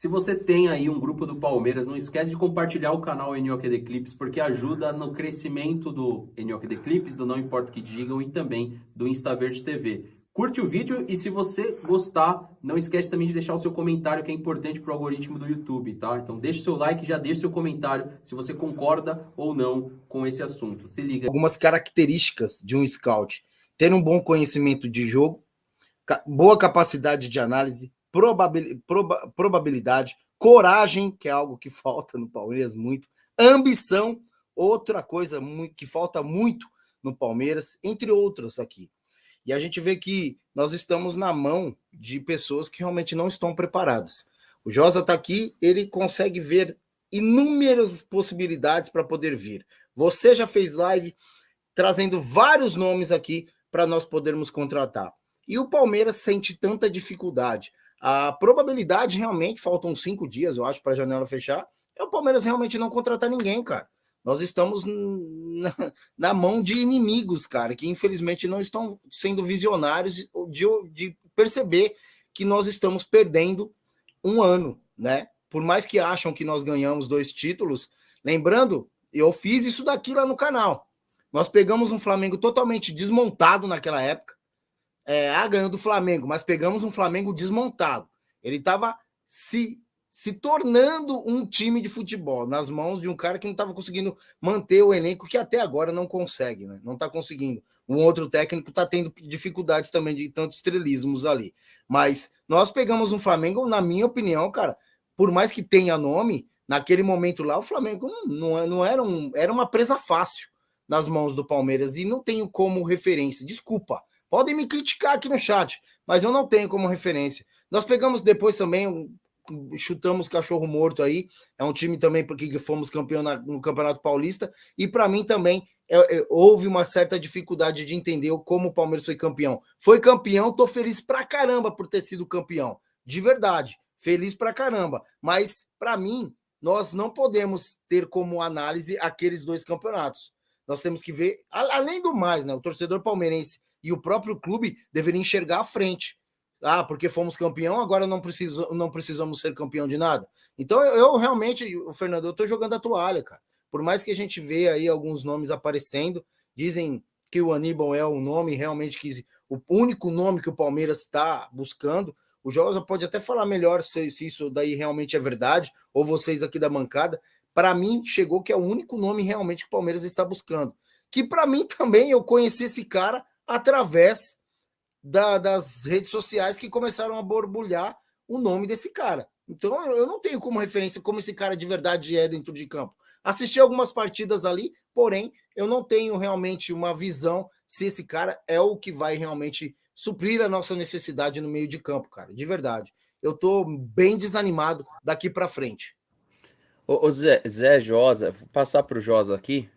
Se você tem aí um grupo do Palmeiras, não esquece de compartilhar o canal NOKD Clips, porque ajuda no crescimento do NOKD Clips, do Não Importa o que Digam e também do InstaVerde TV. Curte o vídeo e se você gostar, não esquece também de deixar o seu comentário, que é importante para o algoritmo do YouTube, tá? Então deixa o seu like, já deixa o seu comentário se você concorda ou não com esse assunto. Se liga. Algumas características de um scout: ter um bom conhecimento de jogo, boa capacidade de análise, probabilidade, coragem, que é algo que falta no Palmeiras muito, ambição, outra coisa que falta muito no Palmeiras, entre outras aqui. E a gente vê que nós estamos na mão de pessoas que realmente não estão preparadas. O Josa está aqui, ele consegue ver inúmeras possibilidades para poder vir. Você já fez live trazendo vários nomes aqui para nós podermos contratar. E o Palmeiras sente tanta dificuldade. A probabilidade realmente, faltam 5 dias, eu acho, para a janela fechar, é o Palmeiras realmente não contratar ninguém, cara. Nós estamos na mão de inimigos, cara, que infelizmente não estão sendo visionários de perceber que nós estamos perdendo um ano, né? Por mais que acham que nós ganhamos 2 títulos, lembrando, eu fiz isso daqui lá no canal. Nós pegamos um Flamengo totalmente desmontado naquela época, ganhando do Flamengo, mas pegamos um Flamengo desmontado. Ele estava se tornando um time de futebol nas mãos de um cara que não estava conseguindo manter o elenco, que até agora não consegue, né? Não está conseguindo. Um outro técnico está tendo dificuldades também de tantos estrelismos ali. Mas nós pegamos um Flamengo, na minha opinião, cara, por mais que tenha nome, naquele momento lá, o Flamengo não era uma presa fácil nas mãos do Palmeiras, e não tenho como referência. Desculpa, podem me criticar aqui no chat, mas eu não tenho como referência. Nós pegamos depois também, chutamos cachorro morto aí, é um time também porque fomos campeão no Campeonato Paulista, e para mim também houve uma certa dificuldade de entender como o Palmeiras foi campeão. Foi campeão, tô feliz pra caramba por ter sido campeão, de verdade, feliz pra caramba, mas para mim, nós não podemos ter como análise aqueles 2 campeonatos. Nós temos que ver, além do mais, né, o torcedor palmeirense e o próprio clube deveriam enxergar à frente. Porque fomos campeão, agora não precisamos ser campeão de nada. Então, eu realmente, o Fernando, eu tô jogando a toalha, cara. Por mais que a gente vê aí alguns nomes aparecendo, dizem que o Aníbal é o nome realmente, que o único nome que o Palmeiras está buscando. O Josa pode até falar melhor se isso daí realmente é verdade, ou vocês aqui da bancada. Para mim, chegou que é o único nome realmente que o Palmeiras está buscando. Que para mim também, eu conheci esse cara através das redes sociais, que começaram a borbulhar o nome desse cara. Então, eu não tenho como referência como esse cara de verdade é dentro de campo. Assisti algumas partidas ali, porém, eu não tenho realmente uma visão se esse cara é o que vai realmente suprir a nossa necessidade no meio de campo, cara, de verdade. Eu tô bem desanimado daqui para frente. Ô Zé Josa, vou passar pro Josa aqui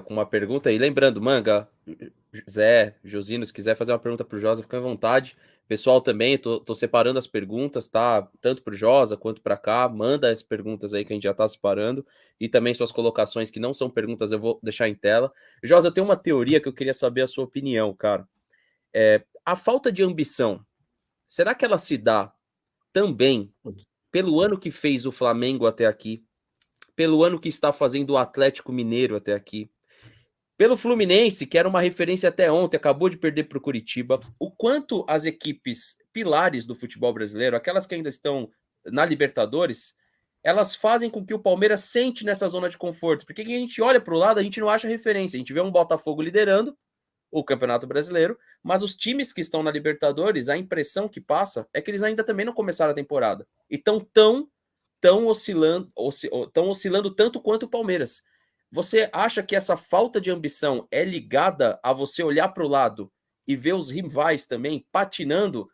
com uma pergunta aí. Lembrando, Manga, Zé, Josino, se quiser fazer uma pergunta pro Josa, fica à vontade. Pessoal também, tô separando as perguntas, tá? Tanto pro Josa quanto para cá. Manda as perguntas aí que a gente já tá separando. E também suas colocações que não são perguntas, eu vou deixar em tela. Josa, tem uma teoria que eu queria saber a sua opinião, cara. A falta de ambição, será que ela se dá também pelo ano que fez o Flamengo até aqui? Pelo ano que está fazendo o Atlético Mineiro até aqui, pelo Fluminense, que era uma referência até ontem, acabou de perder para o Curitiba, o quanto as equipes pilares do futebol brasileiro, aquelas que ainda estão na Libertadores, elas fazem com que o Palmeiras sente nessa zona de conforto, porque a gente olha para o lado, a gente não acha referência, a gente vê um Botafogo liderando o Campeonato Brasileiro, mas os times que estão na Libertadores, a impressão que passa é que eles ainda também não começaram a temporada, e estão oscilando tanto quanto o Palmeiras. Você acha que essa falta de ambição é ligada a você olhar para o lado e ver os rivais também patinando?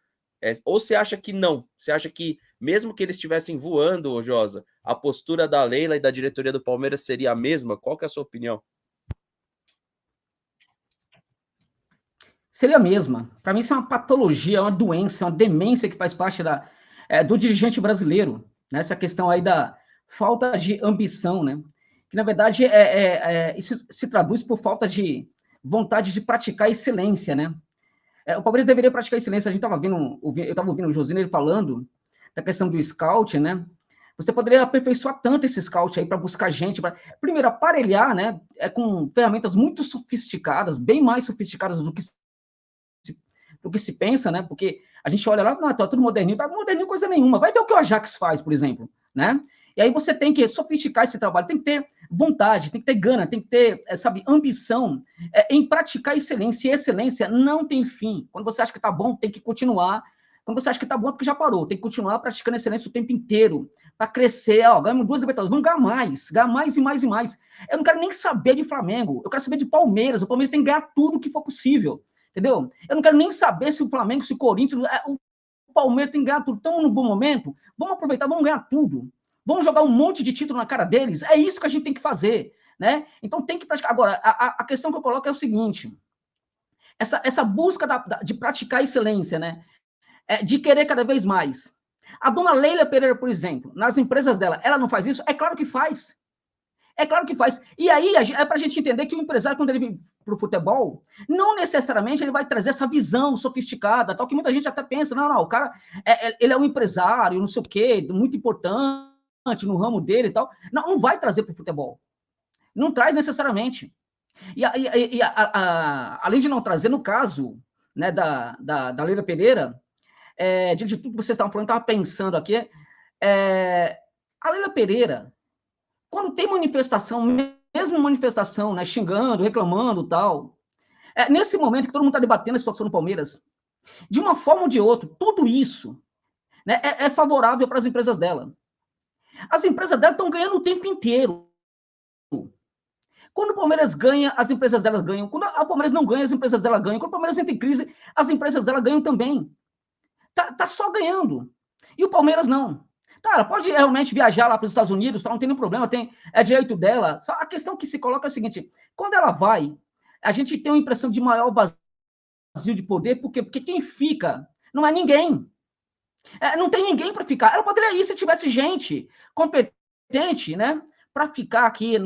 Ou você acha que não? Você acha que, mesmo que eles estivessem voando, Josa, a postura da Leila e da diretoria do Palmeiras seria a mesma? Qual que é a sua opinião? Seria a mesma. Para mim, isso é uma patologia, é uma doença, é uma demência que faz parte do dirigente brasileiro. Né? Essa questão aí da falta de ambição, né? Que, na verdade, isso se traduz por falta de vontade de praticar excelência, né? O Palmeiras deveria praticar excelência. Eu estava ouvindo o Josino ele falando da questão do scout, né? Você poderia aperfeiçoar tanto esse scout aí para buscar gente, primeiro, aparelhar, né, com ferramentas muito sofisticadas, bem mais sofisticadas do que se pensa, né, porque a gente olha lá, não, tá tudo moderninho, tá moderninho coisa nenhuma, vai ver o que o Ajax faz, por exemplo, né, e aí você tem que sofisticar esse trabalho, tem que ter vontade, tem que ter gana, tem que ter, sabe, ambição em praticar excelência, e excelência não tem fim. Quando você acha que tá bom, tem que continuar. Quando você acha que tá bom, é porque já parou. Tem que continuar praticando excelência o tempo inteiro, para crescer. Ó, ganhamos 2 Libertadores, vamos ganhar mais e mais e mais. Eu não quero nem saber de Flamengo, eu quero saber de Palmeiras. O Palmeiras tem que ganhar tudo que for possível, entendeu? Eu não quero nem saber se o Flamengo, se o Corinthians, o Palmeiras tem que ganhar tudo. Estamos num bom momento, vamos aproveitar, vamos ganhar tudo. Vamos jogar um monte de título na cara deles. É isso que a gente tem que fazer, né? Então tem que praticar. Agora, a questão que eu coloco é o seguinte: essa busca de praticar excelência, né? De querer cada vez mais. A dona Leila Pereira, por exemplo, nas empresas dela, ela não faz isso? É claro que faz. É claro que faz. E aí é para a gente entender que o empresário, quando ele vem para o futebol, não necessariamente ele vai trazer essa visão sofisticada, tal que muita gente até pensa, não, o cara, ele é um empresário, não sei o quê, muito importante no ramo dele e tal. Não vai trazer para o futebol. Não traz necessariamente. Além de não trazer, no caso, né, da Leila Pereira, de tudo que vocês estavam falando, eu estava pensando aqui, a Leila Pereira, quando tem manifestação, mesmo manifestação, né, xingando, reclamando, tal, nesse momento que todo mundo está debatendo a situação do Palmeiras, de uma forma ou de outra, tudo isso, né, é favorável para as empresas dela. As empresas dela estão ganhando o tempo inteiro. Quando o Palmeiras ganha, as empresas dela ganham. Quando o Palmeiras não ganha, as empresas dela ganham. Quando o Palmeiras entra em crise, as empresas dela ganham também. Tá só ganhando. E o Palmeiras não. Cara, pode realmente viajar lá para os Estados Unidos, não tem nenhum problema, é direito dela. Só a questão que se coloca é a seguinte: quando ela vai, a gente tem uma impressão de maior vazio de poder, porque quem fica não é ninguém. Não tem ninguém para ficar. Ela poderia ir se tivesse gente competente, né, para ficar aqui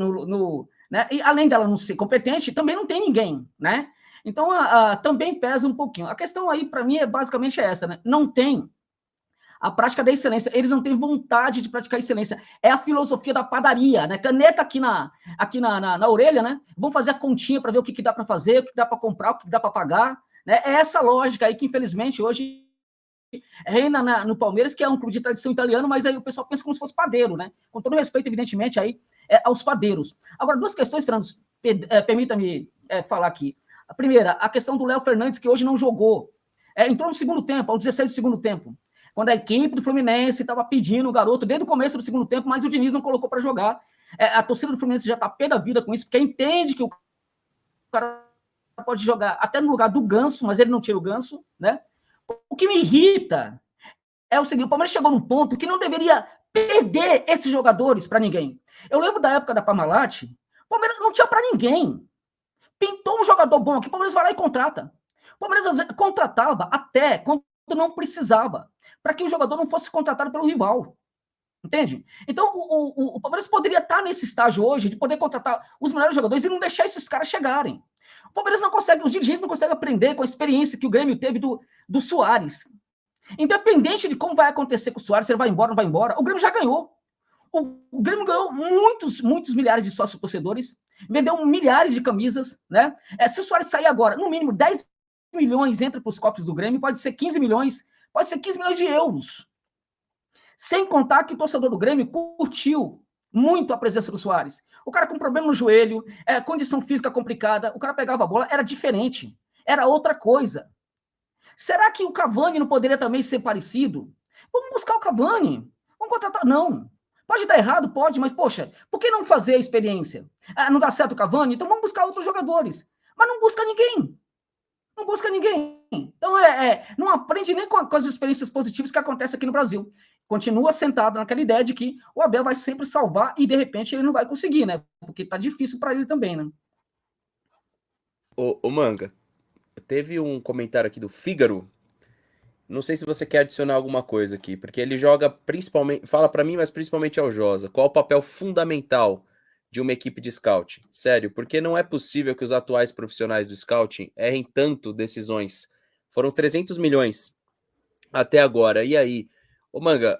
né? E além dela não ser competente, também não tem ninguém, né? Então, também pesa um pouquinho. A questão aí, para mim, basicamente essa, né? Não tem a prática da excelência. Eles não têm vontade de praticar excelência. É a filosofia da padaria, né? Caneta aqui na orelha, né? Vamos fazer a continha para ver o que dá para fazer, o que dá para comprar, o que dá para pagar, né? É essa lógica aí que, infelizmente, hoje reina no Palmeiras, que é um clube de tradição italiano, mas aí o pessoal pensa como se fosse padeiro, né? Com todo respeito, evidentemente, aí aos padeiros. Agora, 2 questões, Fernando, permita-me falar aqui. A primeira, a questão do Léo Fernandes, que hoje não jogou. Entrou no segundo tempo, aos 16 do segundo tempo, quando a equipe do Fluminense estava pedindo o garoto desde o começo do segundo tempo, mas o Diniz não colocou para jogar. A torcida do Fluminense já está pé da vida com isso, porque entende que o cara pode jogar até no lugar do Ganso, mas ele não tira o Ganso, né? O que me irrita é o seguinte: o Palmeiras chegou num ponto que não deveria perder esses jogadores para ninguém. Eu lembro da época da Parmalat, o Palmeiras não tinha para ninguém. Pintou um jogador bom aqui, o Palmeiras vai lá e contrata. O Palmeiras contratava até quando não precisava, para que o jogador não fosse contratado pelo rival. Entende? Então, o Palmeiras poderia estar nesse estágio hoje de poder contratar os melhores jogadores e não deixar esses caras chegarem. O Palmeiras não consegue, os dirigentes não conseguem aprender com a experiência que o Grêmio teve do Soares. Independente de como vai acontecer com o Soares, se ele vai embora ou não vai embora, o Grêmio já ganhou. O Grêmio ganhou muitos milhares de sócios torcedores, vendeu milhares de camisas, né? Se o Soares sair agora, no mínimo 10 milhões entra para os cofres do Grêmio, pode ser 15 milhões, pode ser 15 milhões de euros. Sem contar que o torcedor do Grêmio curtiu muito a presença do Soares. O cara com problema no joelho, condição física complicada, o cara pegava a bola, era diferente, era outra coisa. Será que o Cavani não poderia também ser parecido? Vamos buscar o Cavani, vamos contratar, não. Pode dar errado, pode, mas, poxa, por que não fazer a experiência? Não dá certo o Cavani? Então vamos buscar outros jogadores. Mas não busca ninguém. Não busca ninguém. Então, não aprende nem com as experiências positivas que acontecem aqui no Brasil. Continua sentado naquela ideia de que o Abel vai sempre salvar e, de repente, ele não vai conseguir, né? Porque tá difícil para ele também, né? Ô, Manga, teve um comentário aqui do Fígaro. Não sei se você quer adicionar alguma coisa aqui, porque ele joga principalmente, fala para mim, mas principalmente ao Josa. Qual o papel fundamental de uma equipe de scouting? Sério, porque não é possível que os atuais profissionais do scouting errem tanto decisões. Foram 300 milhões até agora. E aí, Ô, Manga,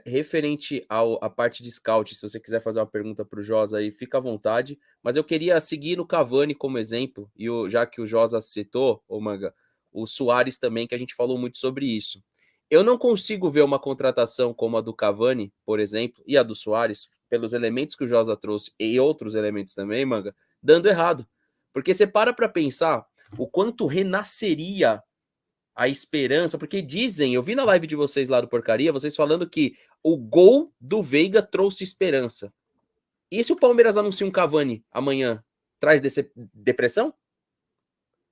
referente à parte de scout, se você quiser fazer uma pergunta para o Josa aí, fica à vontade. Mas eu queria seguir no Cavani como exemplo, e já que o Josa citou, ô Manga, o Suárez também, que a gente falou muito sobre isso. Eu não consigo ver uma contratação como a do Cavani, por exemplo, e a do Suárez, pelos elementos que o Josa trouxe e outros elementos também, Manga, dando errado. Porque você para pensar o quanto renasceria a esperança, porque dizem, eu vi na live de vocês lá do Porcaria, vocês falando que o gol do Veiga trouxe esperança. E se o Palmeiras anuncia um Cavani amanhã, traz depressão?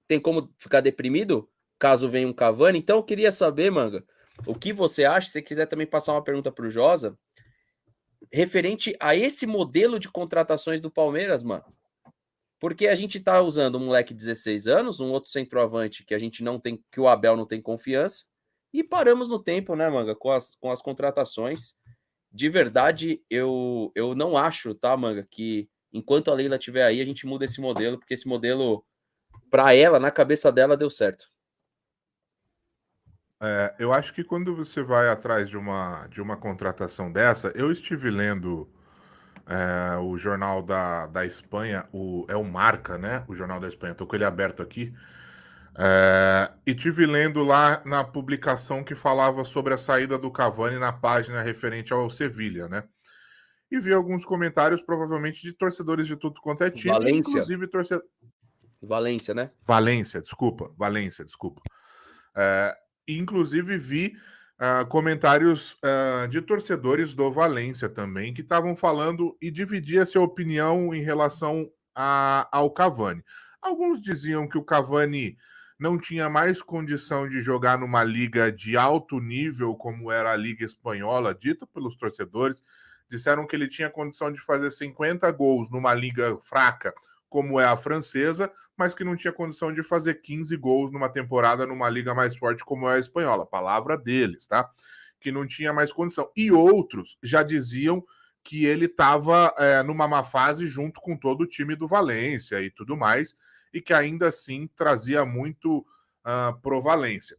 Tem como ficar deprimido caso venha um Cavani? Então eu queria saber, Manga, o que você acha, se você quiser também passar uma pergunta para o Josa, referente a esse modelo de contratações do Palmeiras, mano. Porque a gente tá usando um moleque de 16 anos, um outro centroavante que a gente não tem, que o Abel não tem confiança, e paramos no tempo, né, Manga, com as contratações. De verdade, eu não acho, tá, Manga, que enquanto a Leila estiver aí, a gente muda esse modelo, porque esse modelo, para ela, na cabeça dela, deu certo. Eu acho que quando você vai atrás de uma contratação dessa, eu estive lendo o jornal da Espanha, é o Marca, né? O jornal da Espanha, tô com ele aberto aqui. E estive lendo lá na publicação que falava sobre a saída do Cavani na página referente ao Sevilha, né? E vi alguns comentários, provavelmente de torcedores de tudo quanto é time, Valência. inclusive Valência, né? Valência, desculpa. Inclusive vi comentários de torcedores do Valência também, que estavam falando e dividia sua opinião em relação ao Cavani. Alguns diziam que o Cavani não tinha mais condição de jogar numa liga de alto nível, como era a Liga Espanhola, dita pelos torcedores. Disseram que ele tinha condição de fazer 50 gols numa liga fraca, como é a francesa, mas que não tinha condição de fazer 15 gols numa temporada numa liga mais forte como é a espanhola. Palavra deles, tá? Que não tinha mais condição. E outros já diziam que ele estava numa má fase junto com todo o time do Valência e tudo mais, e que ainda assim trazia muito pro Valência.